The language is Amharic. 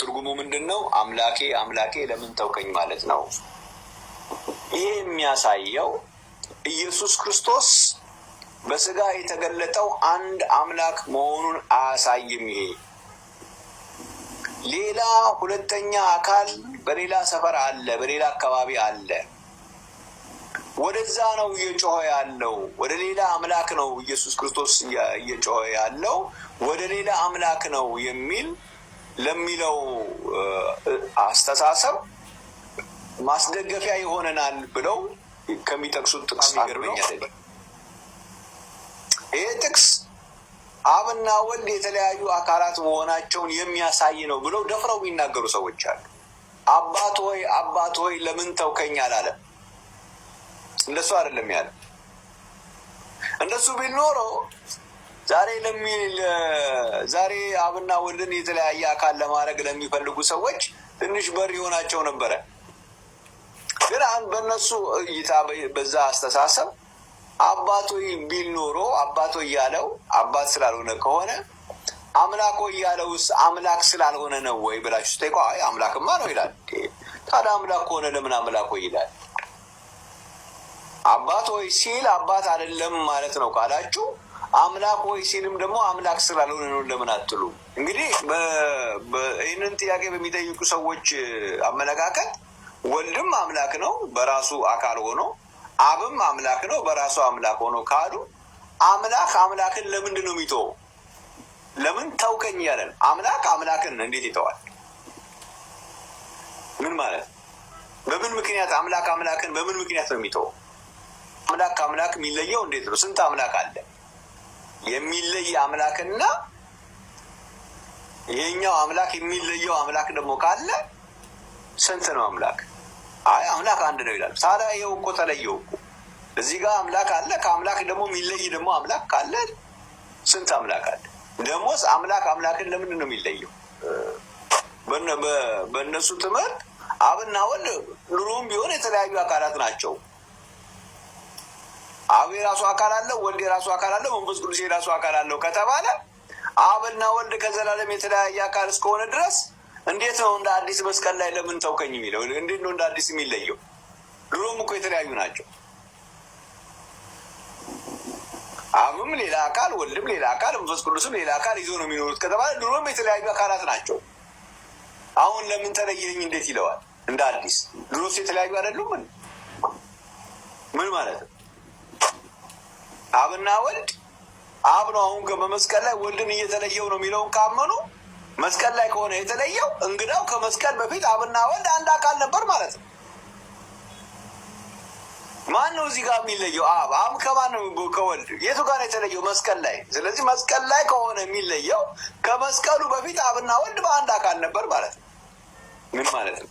ትርጉሙ ምንድነው? አምላኬ አምላኬ ለምን ተውከኝ ማለት ነው። ይሄ የሚያሳየው ኢየሱስ ክርስቶስ በስጋ የተገለጠው አንድ አምላክ መሆኑን አያሳይም። ይሄ ሌላ ሁለተኛ አካል በሌላ ሰፈር አለ፣ በሌላ አካባቢ አለ። ወደዛ ነው እየጮኸ ያለው። ወደ ሌላ አምላክ ነው ኢየሱስ ክርስቶስ እየጮኸ ያለው፣ ወደ ሌላ አምላክ ነው የሚል ለሚለው አስተሳሰብ ማስደገፊያ ይሆነናል ብለው ከሚጠቅሱት ጥቅስ ይገርመኛል። ይህ ጥቅስ አብና ወልድ የተለያዩ አካላት መሆናቸውን የሚያሳይ ነው ብለው ደፍረው የሚናገሩ ሰዎች አሉ። አባት ሆይ ለምን ተውከኝ አላለም። እንደሱ አይደለም ያለ። እንደሱ ቢል ኖሮ ዛሬ አብና ወልድን የተለያየ አካል ለማድረግ ለሚፈልጉ ሰዎች ትንሽ በር ይሆናቸው ነበረ። ግን በእነሱ እይታ በዛ አስተሳሰብ አባት ሆይ ቢል ኖሮ አባት ሆይ ያለው አባት ስላልሆነ ከሆነ አምላክ ሆይ ያለውስ አምላክ ስላልሆነ ነው ወይ ብላችሁ ስጠይቁ፣ አይ አምላክማ ነው ይላል። ታዲያ አምላክ ከሆነ ለምን አምላክ ሆይ ይላል? አባት ሆይ ሲል አባት አይደለም ማለት ነው ካላችሁ፣ አምላክ ሆይ ሲልም ደግሞ አምላክ ስላልሆነ ነው ለምን አትሉ? እንግዲህ ይህንን ጥያቄ በሚጠይቁ ሰዎች አመለካከት ወልድም አምላክ ነው በራሱ አካል ሆኖ፣ አብም አምላክ ነው በራሱ አምላክ ሆኖ ካሉ አምላክን ለምንድን ነው የሚተወው? ለምን ተውከኝ ያለን አምላክ አምላክን እንዴት ይተዋል? ምን ማለት? በምን ምክንያት አምላክን በምን ምክንያት ነው የሚተወው? አምላክ የሚለየው እንዴት ነው? ስንት አምላክ አለ? የሚለይ አምላክና ይሄኛው አምላክ የሚለየው አምላክ ደግሞ ካለ ስንት ነው አምላክ? አይ አምላክ አንድ ነው ይላል። ታዲያ ይኸው እኮ ተለየው እኮ። እዚህ ጋር አምላክ አለ፣ ከአምላክ ደግሞ የሚለይ ደግሞ አምላክ ካለ ስንት አምላክ አለ? ደግሞስ አምላክን ለምንድን ነው የሚለየው? በእነሱ ትምህርት አብና ወልድ ድሮም ቢሆን የተለያዩ አካላት ናቸው። አብ የራሱ አካል አለው፣ ወልድ የራሱ አካል አለው፣ መንፈስ ቅዱስ የራሱ አካል አለው ከተባለ አብና ወልድ ከዘላለም የተለያየ አካል እስከሆነ ድረስ እንዴት ነው እንደ አዲስ መስቀል ላይ ለምን ተውከኝ የሚለው? እንዴት ነው እንደ አዲስ የሚለየው? ድሮም እኮ የተለያዩ ናቸው። አብም ሌላ አካል፣ ወልድም ሌላ አካል፣ መንፈስ ቅዱስም ሌላ አካል ይዞ ነው የሚኖሩት ከተባለ ድሮም የተለያዩ አካላት ናቸው። አሁን ለምን ተለየኝ እንዴት ይለዋል? እንደ አዲስ ድሮስ የተለያዩ አይደሉም? ምን ማለት ነው? አብና ወልድ አብ ነው አሁን በመስቀል ላይ ወልድን እየተለየው ነው የሚለውን ካመኑ መስቀል ላይ ከሆነ የተለየው እንግዳው ከመስቀል በፊት አብና ወልድ አንድ አካል ነበር ማለት ነው። ማን ነው እዚህ ጋር የሚለየው? አብ ከማን ነው? ከወልድ። የቱ ጋር ነው የተለየው? መስቀል ላይ። ስለዚህ መስቀል ላይ ከሆነ የሚለየው ከመስቀሉ በፊት አብና ወልድ በአንድ አካል ነበር ማለት ነው። ምን ማለት ነው?